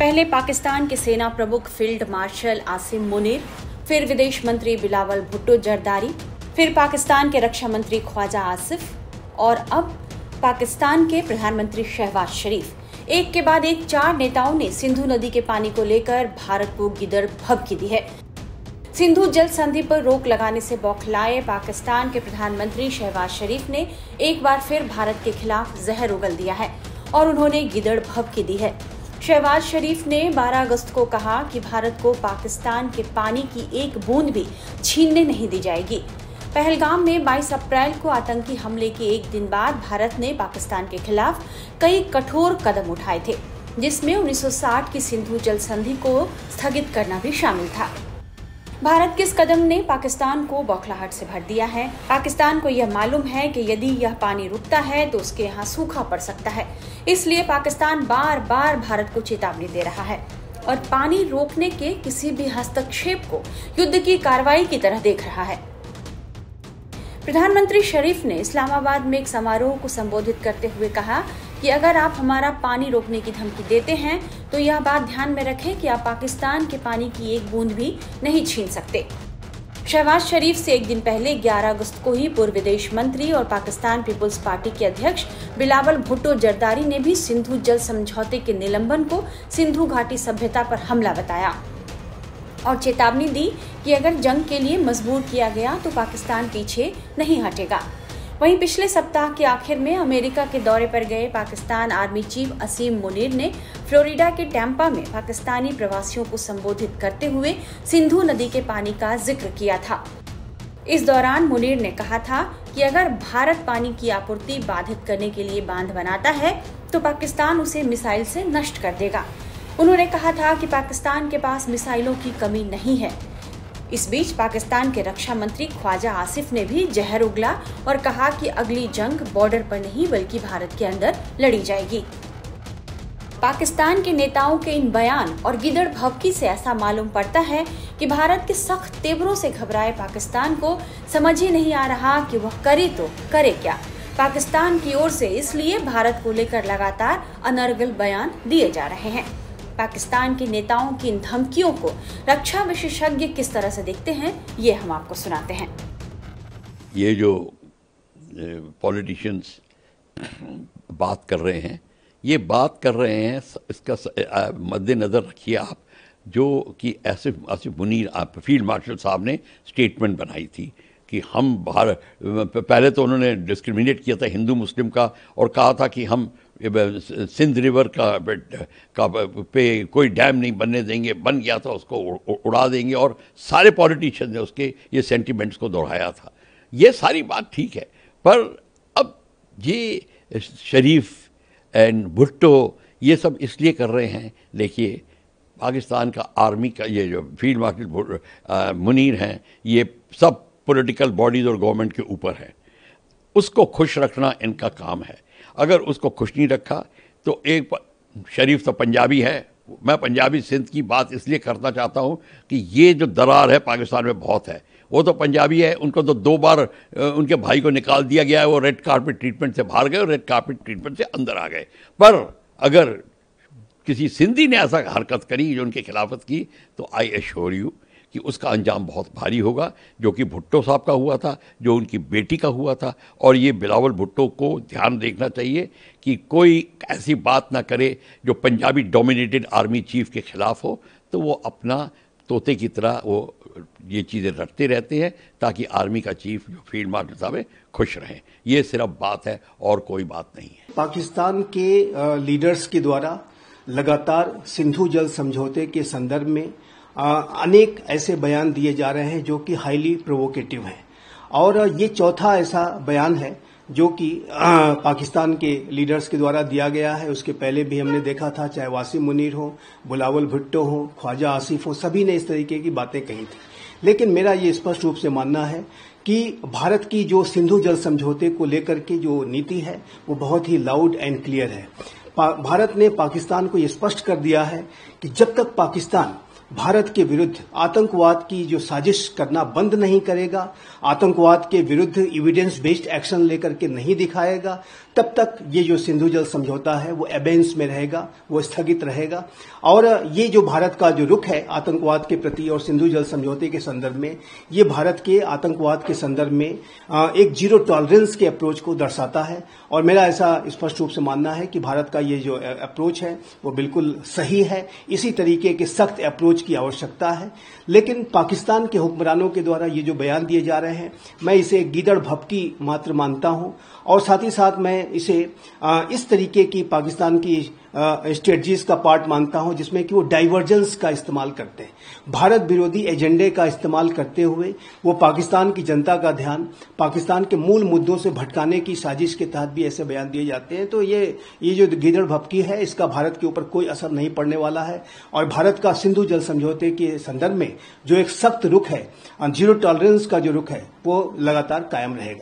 पहले पाकिस्तान के सेना प्रमुख फील्ड मार्शल आसिम मुनीर, फिर विदेश मंत्री बिलावल भुट्टो जरदारी, फिर पाकिस्तान के रक्षा मंत्री ख्वाजा आसिफ और अब पाकिस्तान के प्रधानमंत्री शहबाज शरीफ। एक के बाद एक 4 नेताओं ने सिंधु नदी के पानी को लेकर भारत को गिदड़ भभकी दी है। सिंधु जल संधि पर रोक लगाने से बौखलाए पाकिस्तान के प्रधानमंत्री शहबाज शरीफ ने एक बार फिर भारत के खिलाफ जहर उगल दिया है और उन्होंने गिदड़ भभकी दी है। शहबाज शरीफ ने 12 अगस्त को कहा कि भारत को पाकिस्तान के पानी की एक बूंद भी छीनने नहीं दी जाएगी। पहलगाम में 22 अप्रैल को आतंकी हमले के एक दिन बाद भारत ने पाकिस्तान के खिलाफ कई कठोर कदम उठाए थे, जिसमें 1960 की सिंधु जल संधि को स्थगित करना भी शामिल था। भारत के इस कदम ने पाकिस्तान को बौखलाहट से भर दिया है। पाकिस्तान को यह मालूम है कि यदि यह पानी रुकता है तो उसके यहाँ सूखा पड़ सकता है, इसलिए पाकिस्तान बार बार भारत को चेतावनी दे रहा है और पानी रोकने के किसी भी हस्तक्षेप को युद्ध की कार्रवाई की तरह देख रहा है। प्रधानमंत्री शरीफ ने इस्लामाबाद में एक समारोह को संबोधित करते हुए कहा कि अगर आप हमारा पानी रोकने की धमकी देते हैं तो यह बात ध्यान में रखें कि आप पाकिस्तान के पानी की एक बूंद भी नहीं छीन सकते। शहबाज शरीफ से एक दिन पहले 11 अगस्त को ही पूर्व विदेश मंत्री और पाकिस्तान पीपुल्स पार्टी के अध्यक्ष बिलावल भुट्टो जरदारी ने भी सिंधु जल समझौते के निलंबन को सिंधु घाटी सभ्यता पर हमला बताया और चेतावनी दी कि अगर जंग के लिए मजबूर किया गया तो पाकिस्तान पीछे नहीं हटेगा। वहीं पिछले सप्ताह के आखिर में अमेरिका के दौरे पर गए पाकिस्तान आर्मी चीफ असीम मुनीर ने फ्लोरिडा के टैंपा में पाकिस्तानी प्रवासियों को संबोधित करते हुए सिंधु नदी के पानी का जिक्र किया था। इस दौरान मुनीर ने कहा था कि अगर भारत पानी की आपूर्ति बाधित करने के लिए बांध बनाता है तो पाकिस्तान उसे मिसाइल से नष्ट कर देगा। उन्होंने कहा था कि पाकिस्तान के पास मिसाइलों की कमी नहीं है। इस बीच पाकिस्तान के रक्षा मंत्री ख्वाजा आसिफ ने भी जहर उगला और कहा कि अगली जंग बॉर्डर पर नहीं बल्कि भारत के अंदर लड़ी जाएगी। पाकिस्तान के नेताओं के इन बयान और गिदड़ भभकी से ऐसा मालूम पड़ता है कि भारत के सख्त तेवरों से घबराए पाकिस्तान को समझ ही नहीं आ रहा कि वह करे तो करे क्या। पाकिस्तान की ओर से इसलिए भारत को लेकर लगातार अनर्गल बयान दिए जा रहे हैं। पाकिस्तान के नेताओं की इन धमकियों को रक्षा विशेषज्ञ किस तरह से देखते हैं, ये हम आपको सुनाते हैं। ये जो पॉलिटिशियंस बात कर रहे हैं, ये बात कर रहे हैं, इसका मद्देनजर रखिए आप, जो कि आसिफ मुनीर फील्ड मार्शल साहब ने स्टेटमेंट बनाई थी कि हम पहले तो उन्होंने डिस्क्रिमिनेट किया था हिंदू मुस्लिम का और कहा था कि हम सिंध रिवर का पे कोई डैम नहीं बनने देंगे, बन गया था उसको उड़ा देंगे और सारे पॉलिटिशियन ने उसके ये सेंटिमेंट्स को दोहराया था। ये सारी बात ठीक है, पर अब ये शरीफ एंड भुट्टो ये सब इसलिए कर रहे हैं। देखिए, पाकिस्तान का आर्मी का ये जो फील्ड मार्शल मुनीर हैं, ये सब पॉलिटिकल बॉडीज़ और गवर्नमेंट के ऊपर है, उसको खुश रखना इनका काम है। अगर उसको खुश नहीं रखा तो एक शरीफ तो पंजाबी है, मैं पंजाबी सिंध की बात इसलिए करना चाहता हूँ कि ये जो दरार है पाकिस्तान में बहुत है। वो तो पंजाबी है, उनको तो 2 बार उनके भाई को निकाल दिया गया है, वो रेड कार्पेट ट्रीटमेंट से बाहर गए और रेड कार्पेट ट्रीटमेंट से अंदर आ गए। पर अगर किसी सिंधी ने ऐसा हरकत करी जो उनके खिलाफत की तो आई एश्योर यू कि उसका अंजाम बहुत भारी होगा, जो कि भुट्टो साहब का हुआ था, जो उनकी बेटी का हुआ था। और ये बिलावल भुट्टो को ध्यान देखना चाहिए कि कोई ऐसी बात ना करे जो पंजाबी डोमिनेटेड आर्मी चीफ के खिलाफ हो, तो वो अपना तोते की तरह वो ये चीज़ें रटते रहते हैं ताकि आर्मी का चीफ जो फील्ड मार्शल साहब है खुश रहें। ये सिर्फ बात है और कोई बात नहीं है। पाकिस्तान के लीडर्स के द्वारा लगातार सिंधु जल समझौते के संदर्भ में अनेक ऐसे बयान दिए जा रहे हैं जो कि हाईली प्रोवोकेटिव हैं और ये चौथा ऐसा बयान है जो कि पाकिस्तान के लीडर्स के द्वारा दिया गया है। उसके पहले भी हमने देखा था, चाहे वासिम मुनीर हो, बिलावल भुट्टो हो, ख्वाजा आसिफ हो, सभी ने इस तरीके की बातें कही थी। लेकिन मेरा ये स्पष्ट रूप से मानना है कि भारत की जो सिंधु जल समझौते को लेकर के जो नीति है वो बहुत ही लाउड एंड क्लियर है। भारत ने पाकिस्तान को ये स्पष्ट कर दिया है कि जब तक पाकिस्तान भारत के विरुद्ध आतंकवाद की जो साजिश करना बंद नहीं करेगा, आतंकवाद के विरुद्ध एविडेंस बेस्ड एक्शन लेकर के नहीं दिखाएगा, तब तक ये जो सिंधु जल समझौता है वो एबेंस में रहेगा, वो स्थगित रहेगा। और ये जो भारत का जो रुख है आतंकवाद के प्रति और सिंधु जल समझौते के संदर्भ में, ये भारत के आतंकवाद के संदर्भ में एक जीरो टॉलरेंस के अप्रोच को दर्शाता है। और मेरा ऐसा स्पष्ट रूप से मानना है कि भारत का ये जो अप्रोच है वो बिल्कुल सही है। इसी तरीके के सख्त अप्रोच की आवश्यकता है। लेकिन पाकिस्तान के हुक्मरानों के द्वारा ये जो बयान दिए जा रहे हैं, मैं इसे गीदड़ भपकी मात्र मानता हूं। और साथ ही साथ मैं इसे इस तरीके की पाकिस्तान की स्ट्रेटजीज का पार्ट मानता हूं जिसमें कि वो डाइवर्जेंस का इस्तेमाल करते हैं, भारत विरोधी एजेंडे का इस्तेमाल करते हुए वो पाकिस्तान की जनता का ध्यान पाकिस्तान के मूल मुद्दों से भटकाने की साजिश के तहत भी ऐसे बयान दिए जाते हैं। तो ये जो गीदड़ भपकी है, इसका भारत के ऊपर कोई असर नहीं पड़ने वाला है। और भारत का सिंधु जल समझौते के संदर्भ में जो एक सख्त रुख है, जीरो टॉलरेंस का जो रुख है, वो लगातार कायम रहेगा।